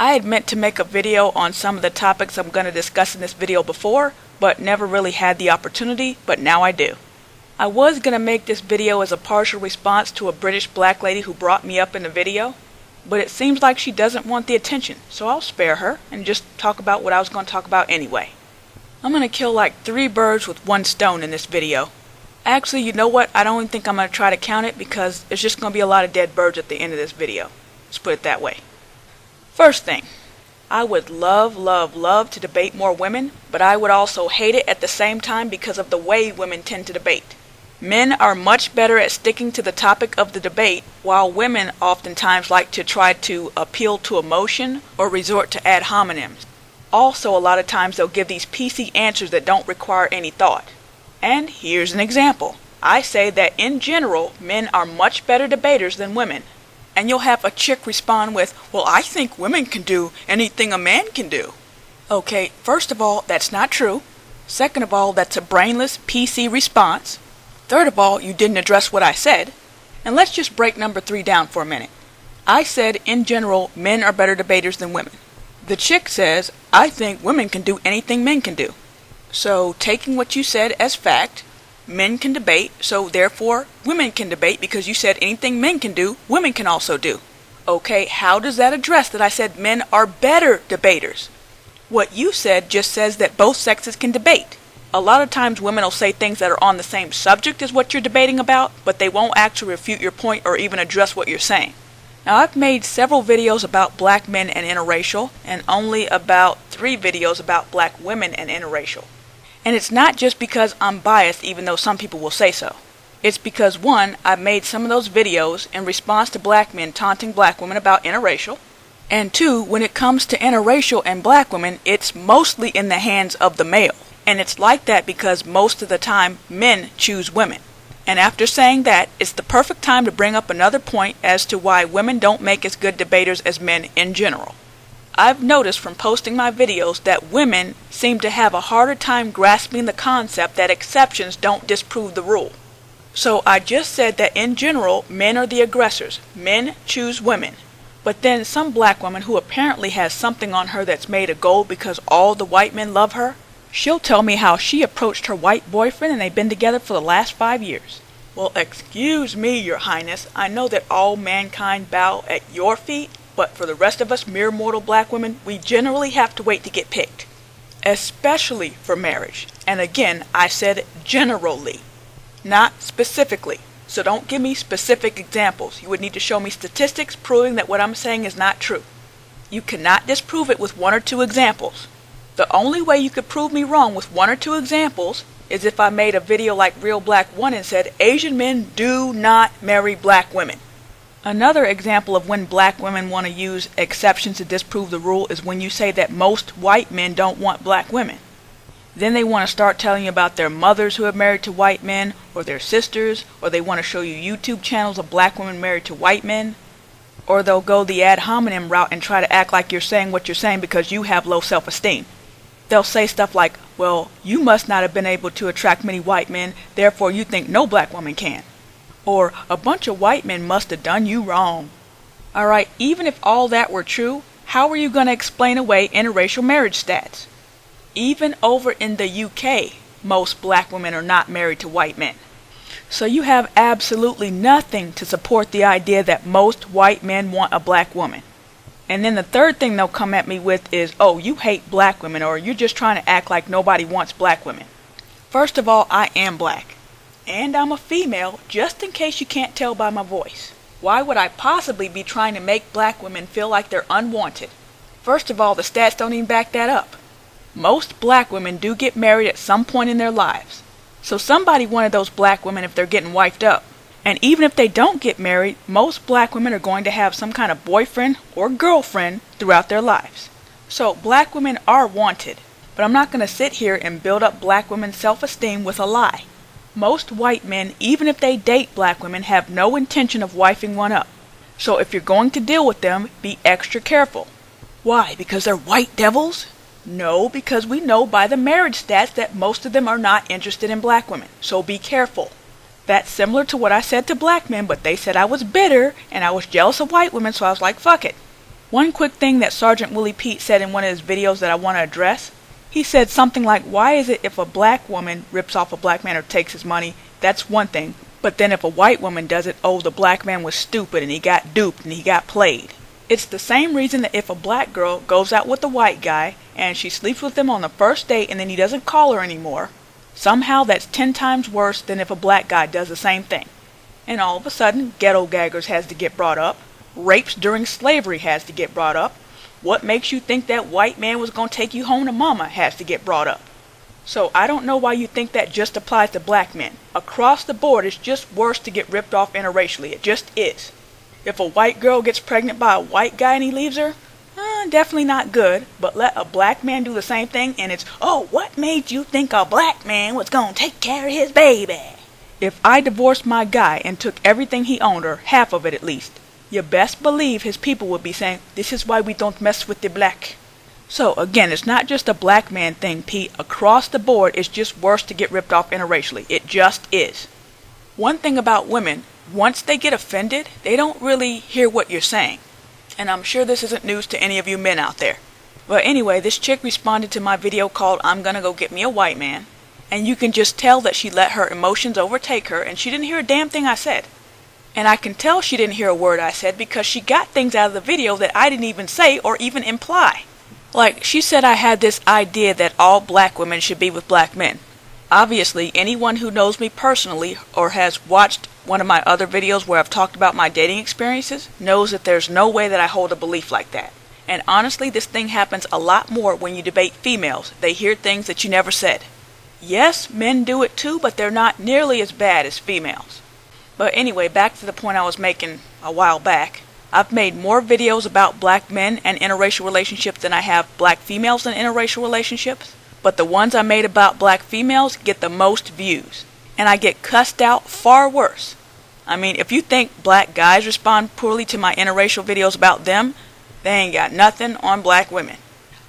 I had meant to make a video on some of the topics I'm going to discuss in this video before, but never really had the opportunity, but now I do. I was going to make this video as a partial response to a British black lady who brought me up in the video, but it seems like she doesn't want the attention, so I'll spare her and just talk about what I was going to talk about anyway. I'm going to kill like 3 birds with 1 stone in this video. Actually, you know what? I don't even think I'm going to try to count it because there's just going to be a lot of dead birds at the end of this video. Let's put it that way. First thing, I would love to debate more women, but I would also hate it at the same time because of the way women tend to debate. Men are much better at sticking to the topic of the debate, while women oftentimes like to try to appeal to emotion or resort to ad hominems. Also, a lot of times they'll give these PC answers that don't require any thought. And here's an example. I say that in general, men are much better debaters than women. And you'll have a chick respond with, well, I think women can do anything a man can do. Okay, first of all, that's not true. Second of all, that's a brainless PC response. Third of all, you didn't address what I said. And let's just break number 3 down for a minute. I said, in general, men are better debaters than women. The chick says, I think women can do anything men can do. So, taking what you said as fact, men can debate, so therefore women can debate because you said anything men can do, women can also do. Okay, how does that address that I said men are better debaters? What you said just says that both sexes can debate. A lot of times women will say things that are on the same subject as what you're debating about, but they won't actually refute your point or even address what you're saying. Now, I've made several videos about black men and interracial, and only about 3 videos about black women and interracial. And it's not just because I'm biased, even though some people will say so. It's because 1, I've made some of those videos in response to black men taunting black women about interracial. And 2, when it comes to interracial and black women, it's mostly in the hands of the male. And it's like that because most of the time, men choose women. And after saying that, it's the perfect time to bring up another point as to why women don't make as good debaters as men in general. I've noticed from posting my videos that women seem to have a harder time grasping the concept that exceptions don't disprove the rule. So I just said that in general, men are the aggressors. Men choose women. But then some black woman who apparently has something on her that's made of gold because all the white men love her, she'll tell me how she approached her white boyfriend and they've been together for the last 5 years. Well, excuse me, Your Highness, I know that all mankind bow at your feet, but for the rest of us mere mortal black women, we generally have to wait to get picked. Especially for marriage. And again, I said generally, not specifically. So don't give me specific examples. You would need to show me statistics proving that what I'm saying is not true. You cannot disprove it with 1 or 2 examples. The only way you could prove me wrong with 1 or 2 examples is if I made a video like Real Black One and said, Asian men do not marry black women. Another example of when black women want to use exceptions to disprove the rule is when you say that most white men don't want black women. Then they want to start telling you about their mothers who have married to white men, or their sisters, or they want to show you YouTube channels of black women married to white men. Or they'll go the ad hominem route and try to act like you're saying what you're saying because you have low self-esteem. They'll say stuff like, well, you must not have been able to attract many white men, therefore you think no black woman can. Or, a bunch of white men must have done you wrong. Alright, even if all that were true, how are you going to explain away interracial marriage stats? Even over in the UK, most black women are not married to white men. So you have absolutely nothing to support the idea that most white men want a black woman. And then the third thing they'll come at me with is, oh, you hate black women, or you're just trying to act like nobody wants black women. First of all, I am black. And I'm a female, just in case you can't tell by my voice. Why would I possibly be trying to make black women feel like they're unwanted? First of all, the stats don't even back that up. Most black women do get married at some point in their lives. So somebody wanted those black women if they're getting wifed up. And even if they don't get married, most black women are going to have some kind of boyfriend or girlfriend throughout their lives. So black women are wanted. But I'm not going to sit here and build up black women's self-esteem with a lie. Most white men, even if they date black women, have no intention of wifing one up. So if you're going to deal with them, be extra careful. Why? Because they're white devils? No, because we know by the marriage stats that most of them are not interested in black women. So be careful. That's similar to what I said to black men, but they said I was bitter and I was jealous of white women, so I was like, fuck it. One quick thing that Sergeant Willie Pete said in one of his videos that I want to address, he said something like, why is it if a black woman rips off a black man or takes his money, that's one thing, but then if a white woman does it, oh, the black man was stupid and he got duped and he got played. It's the same reason that if a black girl goes out with a white guy and she sleeps with him on the first date and then he doesn't call her anymore, somehow that's 10 times worse than if a black guy does the same thing. And all of a sudden, ghetto gaggers has to get brought up. Rapes during slavery has to get brought up. What makes you think that white man was going to take you home to mama has to get brought up. So I don't know why you think that just applies to black men. Across the board, it's just worse to get ripped off interracially. It just is. If a white girl gets pregnant by a white guy and he leaves her, definitely not good. But let a black man do the same thing and it's, oh, what made you think a black man was going to take care of his baby? If I divorced my guy and took everything he owned, or half of it at least, you best believe his people would be saying, this is why we don't mess with the black. So again, it's not just a black man thing, Pete. Across the board, it's just worse to get ripped off interracially. It just is. One thing about women, once they get offended, they don't really hear what you're saying. And I'm sure this isn't news to any of you men out there. But anyway, this chick responded to my video called I'm Gonna Go Get Me a White Man. And you can just tell that she let her emotions overtake her and she didn't hear a damn thing I said. And I can tell she didn't hear a word I said because she got things out of the video that I didn't even say or even imply. Like, she said I had this idea that all black women should be with black men. Obviously, anyone who knows me personally or has watched one of my other videos where I've talked about my dating experiences knows that there's no way that I hold a belief like that. And honestly, this thing happens a lot more when you debate females. They hear things that you never said. Yes, men do it too, but they're not nearly as bad as females. But anyway, back to the point I was making a while back. I've made more videos about black men and interracial relationships than I have black females and interracial relationships. But the ones I made about black females get the most views. And I get cussed out far worse. I mean, if you think black guys respond poorly to my interracial videos about them, they ain't got nothing on black women.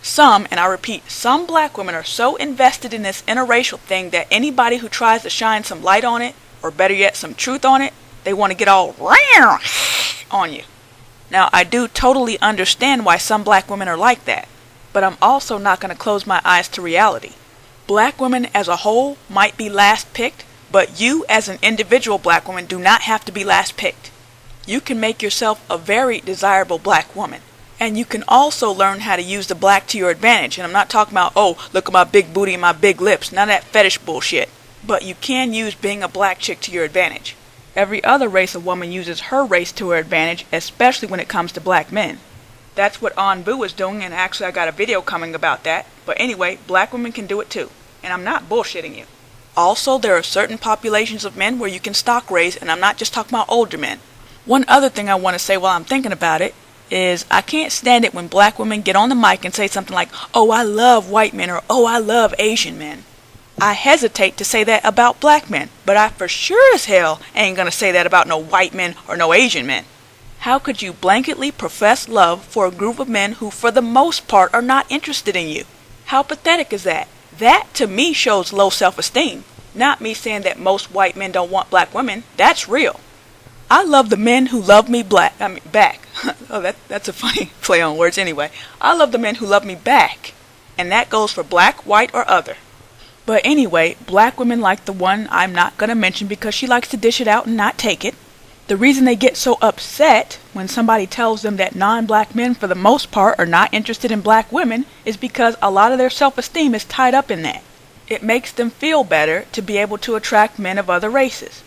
Some, and I repeat, some black women are so invested in this interracial thing that anybody who tries to shine some light on it, or better yet, some truth on it, they want to get all on you. Now, I do totally understand why some black women are like that, but I'm also not going to close my eyes to reality. Black women as a whole might be last picked, but you as an individual black woman do not have to be last picked. You can make yourself a very desirable black woman. And you can also learn how to use the black to your advantage. And I'm not talking about, oh, look at my big booty and my big lips. None of that fetish bullshit. But you can use being a black chick to your advantage. Every other race of woman uses her race to her advantage, especially when it comes to black men. That's what Anbu is doing, and actually I got a video coming about that. But anyway, black women can do it too. And I'm not bullshitting you. Also, there are certain populations of men where you can stock raise, and I'm not just talking about older men. One other thing I want to say while I'm thinking about it is I can't stand it when black women get on the mic and say something like, oh, I love white men, or oh, I love Asian men. I hesitate to say that about black men, but I for sure as hell ain't gonna say that about no white men or no Asian men. How could you blanketly profess love for a group of men who for the most part are not interested in you? How pathetic is that? That to me shows low self-esteem. Not me saying that most white men don't want black women. That's real. I love the men who love me back. Oh, that's a funny play on words anyway. I love the men who love me back. And that goes for black, white, or other. But anyway, black women like the one I'm not going to mention because she likes to dish it out and not take it. The reason they get so upset when somebody tells them that non-black men for the most part are not interested in black women is because a lot of their self-esteem is tied up in that. It makes them feel better to be able to attract men of other races.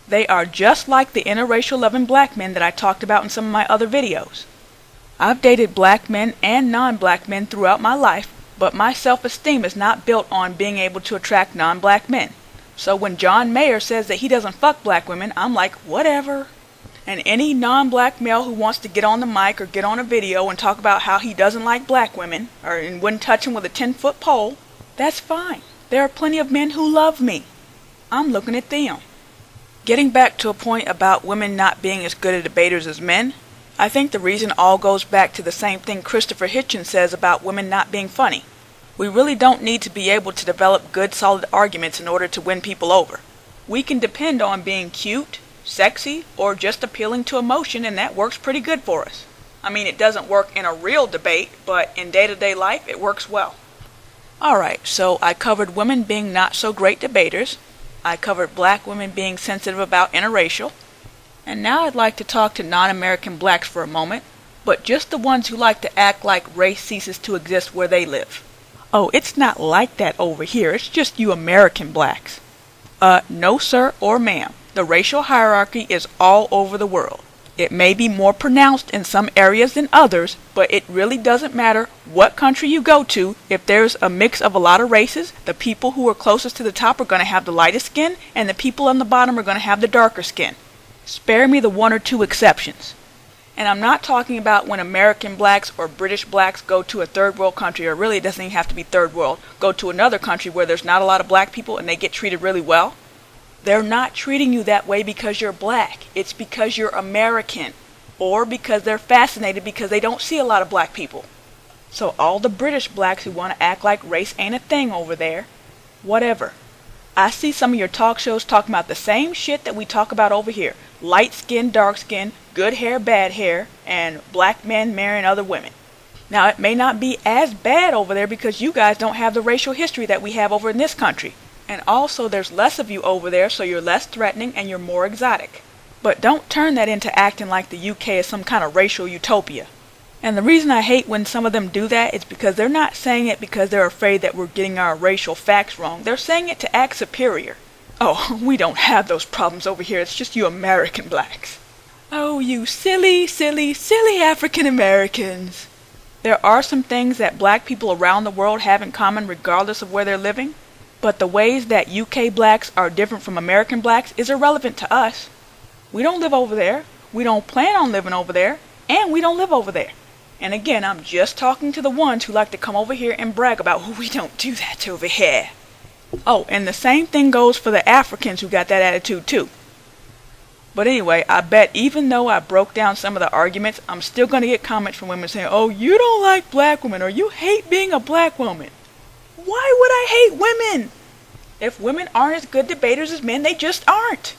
They are just like the interracial loving black men that I talked about in some of my other videos. I've dated black men and non-black men throughout my life, but my self-esteem is not built on being able to attract non-black men. So when John Mayer says that he doesn't fuck black women, I'm like, whatever. And any non-black male who wants to get on the mic or get on a video and talk about how he doesn't like black women, and wouldn't touch them with a 10-foot pole, that's fine. There are plenty of men who love me. I'm looking at them. Getting back to a point about women not being as good at debaters as men, I think the reason all goes back to the same thing Christopher Hitchens says about women not being funny. We really don't need to be able to develop good solid arguments in order to win people over. We can depend on being cute, sexy, or just appealing to emotion, and that works pretty good for us. I mean, it doesn't work in a real debate, but in day-to-day life, it works well. Alright, so I covered women being not so great debaters. I covered black women being sensitive about interracial. And now I'd like to talk to non-American blacks for a moment, but just the ones who like to act like race ceases to exist where they live. Oh, it's not like that over here, it's just you American blacks. No sir or ma'am. The racial hierarchy is all over the world. It may be more pronounced in some areas than others, but it really doesn't matter what country you go to. If there's a mix of a lot of races, the people who are closest to the top are going to have the lightest skin, and the people on the bottom are going to have the darker skin. Spare me the one or two exceptions. And I'm not talking about when American blacks or British blacks go to a third world country, or really it doesn't even have to be third world, go to another country where there's not a lot of black people and they get treated really well. They're not treating you that way because you're black. It's because you're American. Or because they're fascinated because they don't see a lot of black people. So all the British blacks who want to act like race ain't a thing over there, whatever. I see some of your talk shows talking about the same shit that we talk about over here. Light skin, dark skin, good hair, bad hair, and black men marrying other women. Now it may not be as bad over there because you guys don't have the racial history that we have over in this country. And also there's less of you over there, so you're less threatening and you're more exotic. But don't turn that into acting like the UK is some kind of racial utopia. And the reason I hate when some of them do that is because they're not saying it because they're afraid that we're getting our racial facts wrong. They're saying it to act superior. Oh, we don't have those problems over here. It's just you American blacks. Oh, you silly, silly, silly African Americans. There are some things that black people around the world have in common regardless of where they're living. But the ways that UK blacks are different from American blacks is irrelevant to us. We don't live over there, we don't plan on living over there, and we don't live over there. And again, I'm just talking to the ones who like to come over here and brag about, oh, we don't do that over here. Oh, and the same thing goes for the Africans who got that attitude too. But anyway, I bet even though I broke down some of the arguments, I'm still going to get comments from women saying, oh, you don't like black women, or you hate being a black woman. Why would I hate women? If women aren't as good debaters as men, they just aren't.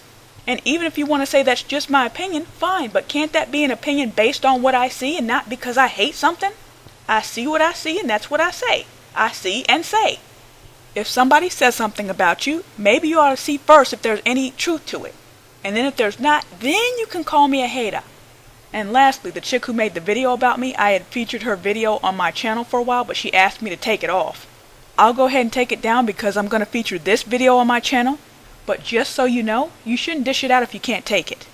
And even if you want to say that's just my opinion, fine, but can't that be an opinion based on what I see and not because I hate something? I see what I see and that's what I say. I see and say. If somebody says something about you, maybe you ought to see first if there's any truth to it. And then if there's not, then you can call me a hater. And lastly, the chick who made the video about me, I had featured her video on my channel for a while, but she asked me to take it off. I'll go ahead and take it down because I'm going to feature this video on my channel. But just so you know, you shouldn't dish it out if you can't take it.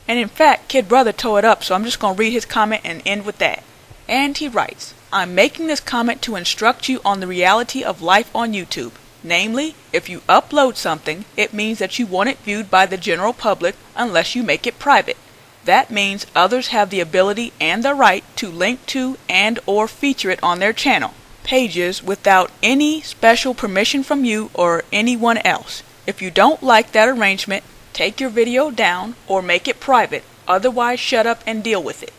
And in fact, Kid Brother tore it up, so I'm just going to read his comment and end with that. And he writes, I'm making this comment to instruct you on the reality of life on YouTube. Namely, if you upload something, it means that you want it viewed by the general public unless you make it private. That means others have the ability and the right to link to and or feature it on their channel pages without any special permission from you or anyone else. If you don't like that arrangement, take your video down or make it private. Otherwise, shut up and deal with it.